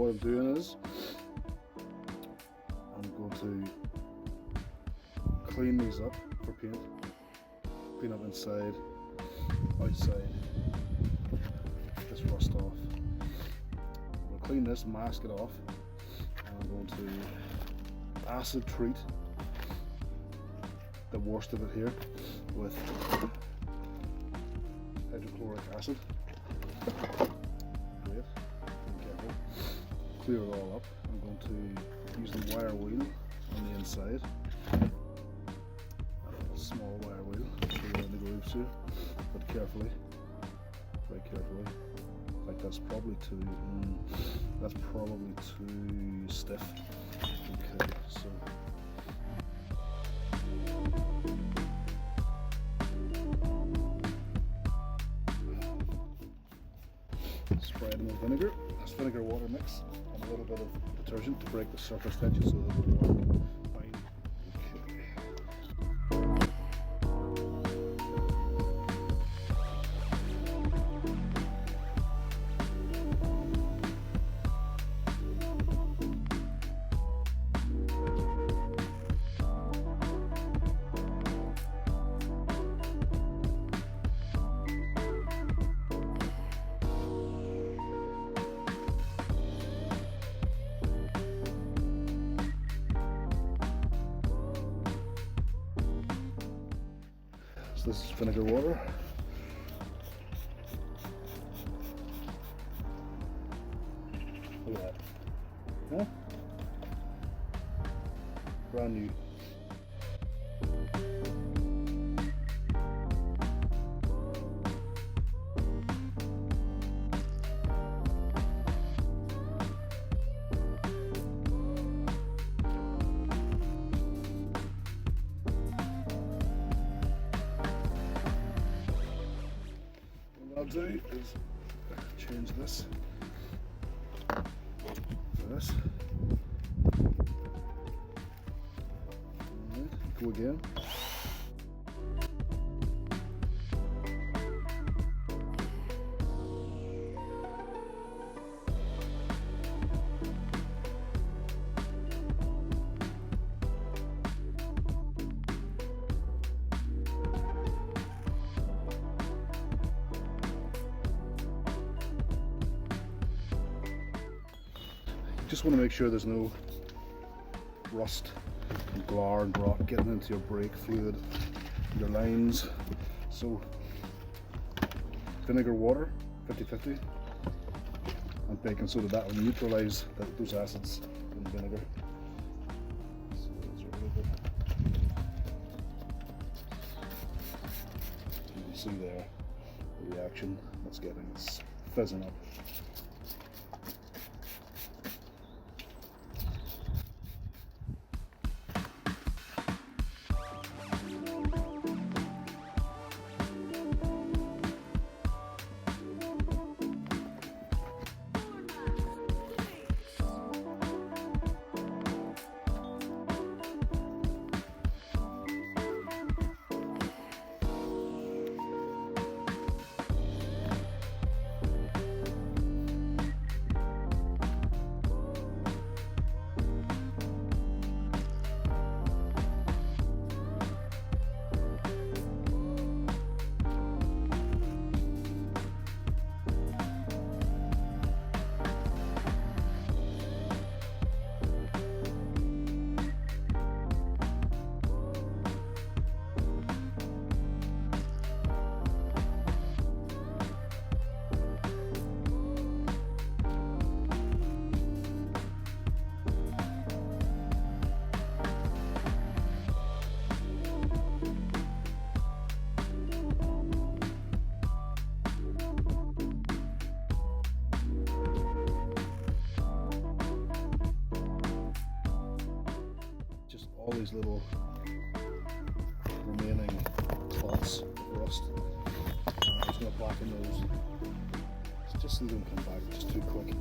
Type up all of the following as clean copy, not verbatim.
what I'm doing is I'm going to clean these up for paint, clean up inside, outside, get this rust off. I'm going to clean this, mask it off, and I'm going to acid treat the worst of it here with hydrochloric acid. Great, be careful. Clear it all up. I'm going to use the wire wheel on the inside. A small wire wheel, so you're in the grooves here, but carefully, very carefully. In fact, that's probably too stiff. Okay, so spray them with vinegar. That's vinegar water mix and a little bit of detergent to break the surface tension so that it will work fine. So this is vinegar water. Look at that. Huh? Brand new. What I'll do is change this for this. Alright, go again. Just want to make sure there's no rust and glar and rot getting into your brake fluid, your lines. So vinegar water, 50-50, and baking soda, that will neutralize those acids in vinegar. So those are a little bit. You can see there the reaction that's getting, it's fizzing up. All these little remaining clots of rust. I'm just going to blacken those. It's just so they don't come back just too quick. You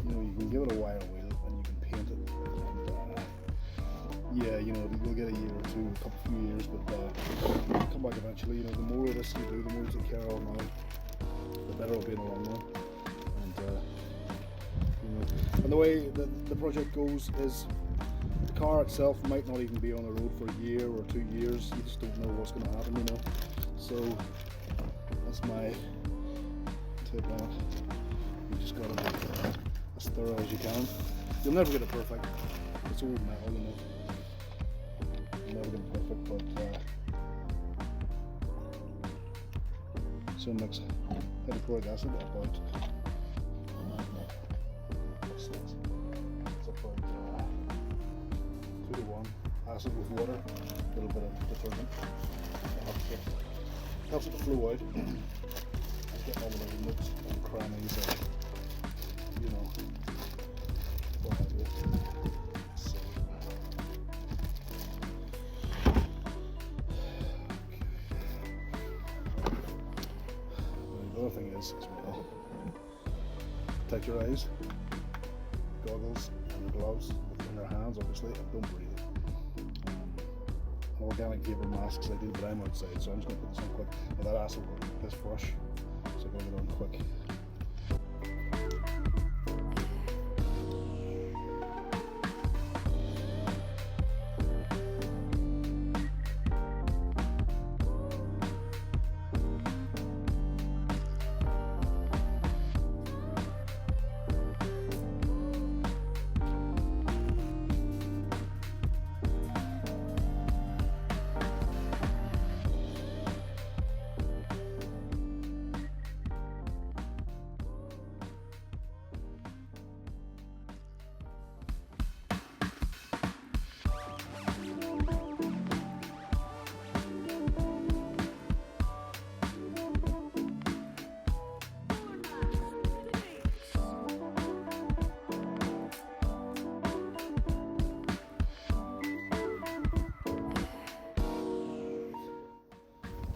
know, you can give it a wire wheel and you can paint it. And yeah, you know, you'll get a year or two, a few years, but it'll come back eventually. You know, the more of this you do, the more you take care of now, the better it'll be in the long run. And And the way the project goes is the car itself might not even be on the road for a year or 2 years. You just don't know what's going to happen, you know. So that's my tip on it. You just got to be as thorough as you can. You'll never get it perfect. It's old metal, you know. You'll never get it perfect, but so mix hydrochloric acid about what's this? It's about 2 to 1 acid with water, a little bit of detergent. Helps it to flow out and get all the little nooks and crannies and, you know, what have you. So, the other thing is, as well, protect your eyes, goggles and gloves in your hands, obviously, and don't breathe. Organic vapor masks I do, but I'm outside, so I'm just going to put this on quick. Now that acid will work this brush, so I'm going to get on quick.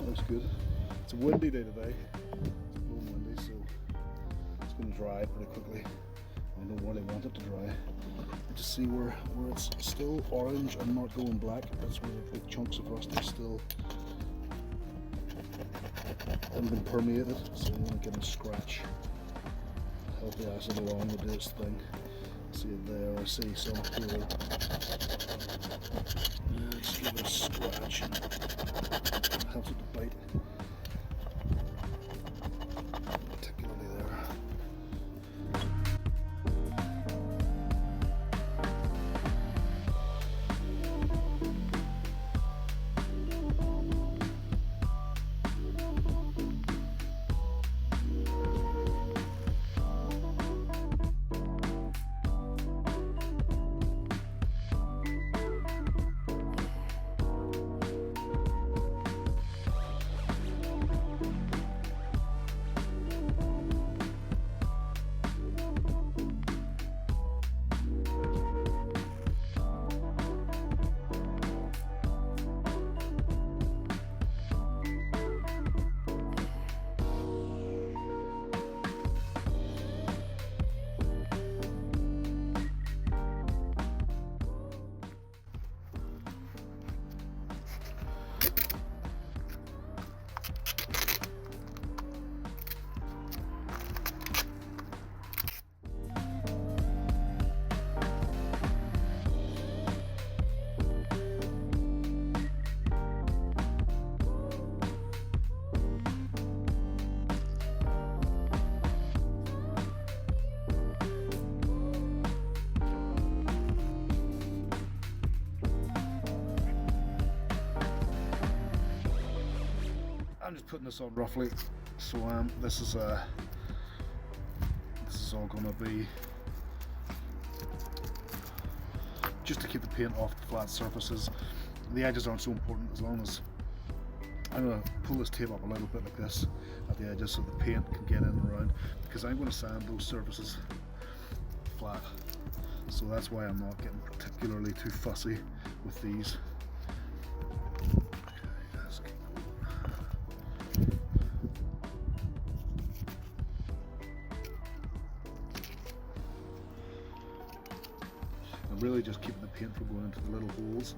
Looks good. It's a windy day today. It's blowing windy, so it's going to dry pretty quickly. I don't really want it to dry. I just see where it's still orange and not going black. That's where the big chunks of rust are still haven't been permeated, so you want to give it a scratch. Help the acid along to do its thing. See it there, I see some here. Yeah, just give it a scratch. Helps it to bite, particularly there. I'm just putting this on roughly, so this is all going to be just to keep the paint off the flat surfaces. The edges aren't so important, as long as I'm going to pull this tape up a little bit like this at the edges so the paint can get in and around, because I'm going to sand those surfaces flat. So that's why I'm not getting particularly too fussy with these. I'm really just keeping the paint from going into the little holes.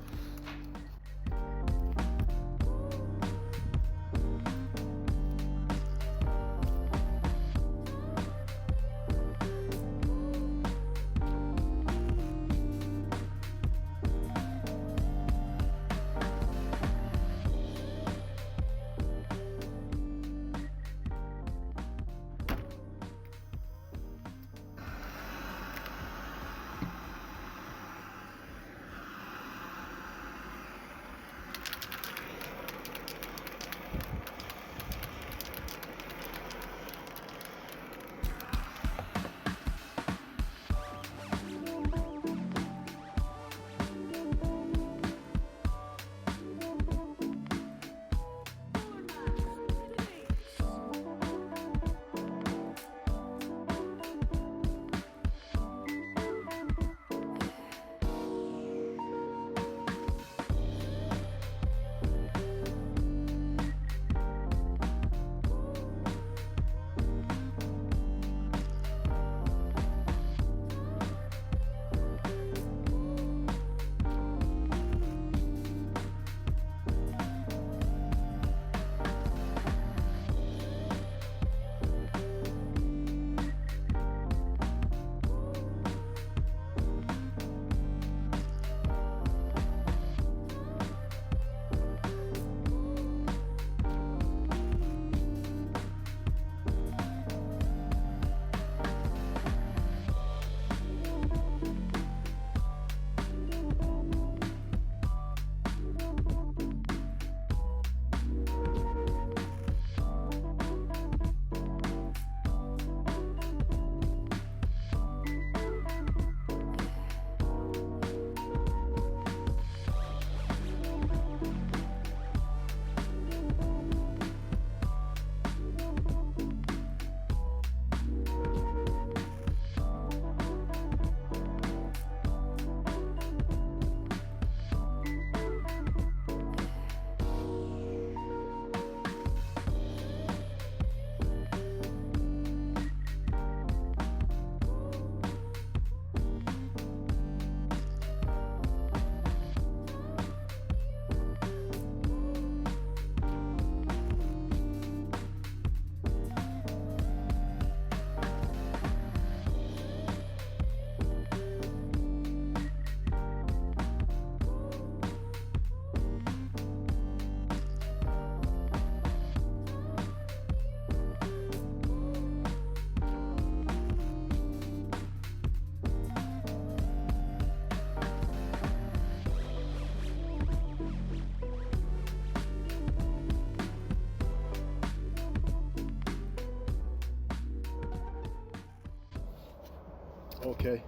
Okay,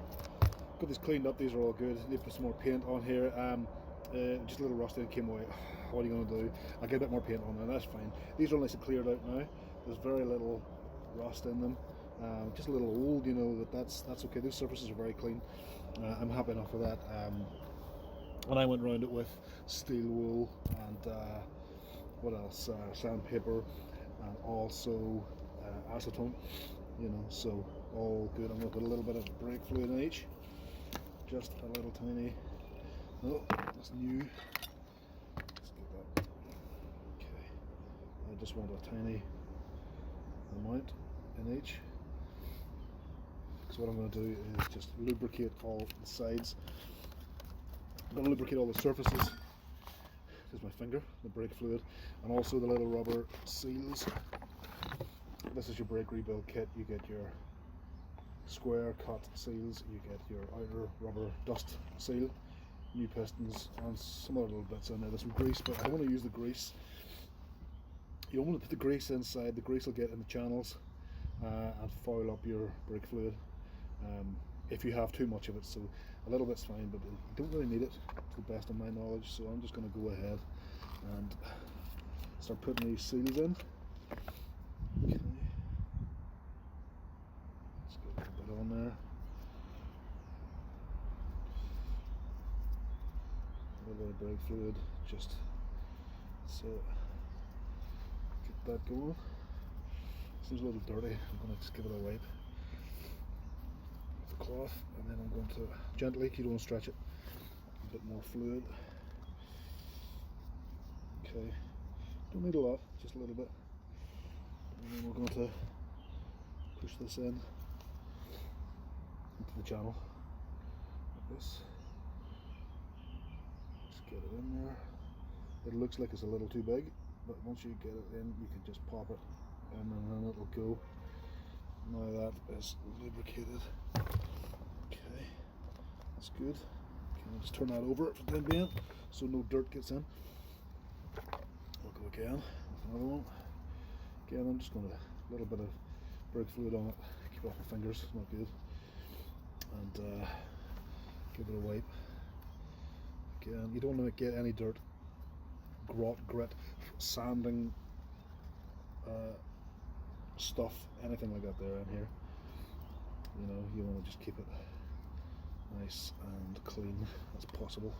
got these cleaned up. These are all good. Need to put some more paint on here. Just a little rusty came away. What are you going to do? I'll get a bit more paint on there, that's fine. These are nice and cleared out now. There's very little rust in them. Just a little old, you know, that's okay. These surfaces are very clean. I'm happy enough with that. And I went around it with steel wool and what else? Sandpaper, and also acetone. You know, so all good. I'm going to put a little bit of brake fluid in each. Just a little tiny. Oh, that's new. Let's get that. Okay. I just want a tiny amount in each. So what I'm going to do is just lubricate all the sides. I'm going to lubricate all the surfaces. Here's my finger, the brake fluid, and also the little rubber seals. This is your brake rebuild kit. You get your square cut seals, you get your outer rubber dust seal, new pistons, and some other little bits in there. There's some grease, but I want to use the grease. You don't want to put the grease inside. The grease will get in the channels and foul up your brake fluid if you have too much of it. So a little bit's fine, but you don't really need it to the best of my knowledge. So I'm just going to go ahead and start putting these seals in. Okay. Let's get a little bit on there. A little bit of brake fluid, just so get that going. Seems a little dirty. I'm going to just give it a wipe with the cloth, and then I'm going to gently, you don't want to stretch it, a bit more fluid. Okay, don't need a lot, just a little bit. And then we're going to push this in into the channel like this. Just get it in there. It looks like it's a little too big, but once you get it in, you can just pop it and then it'll go. Now that is lubricated. Okay, that's good. Okay, I'll just turn that over for the time being so no dirt gets in. We'll go again with another one. Again, I'm just going to a little bit of brake fluid on it. Keep it off my fingers, not good. And give it a wipe. Again, you don't want to get any dirt, grit, sanding stuff, anything like that there in here. You know, you want to just keep it nice and clean as possible.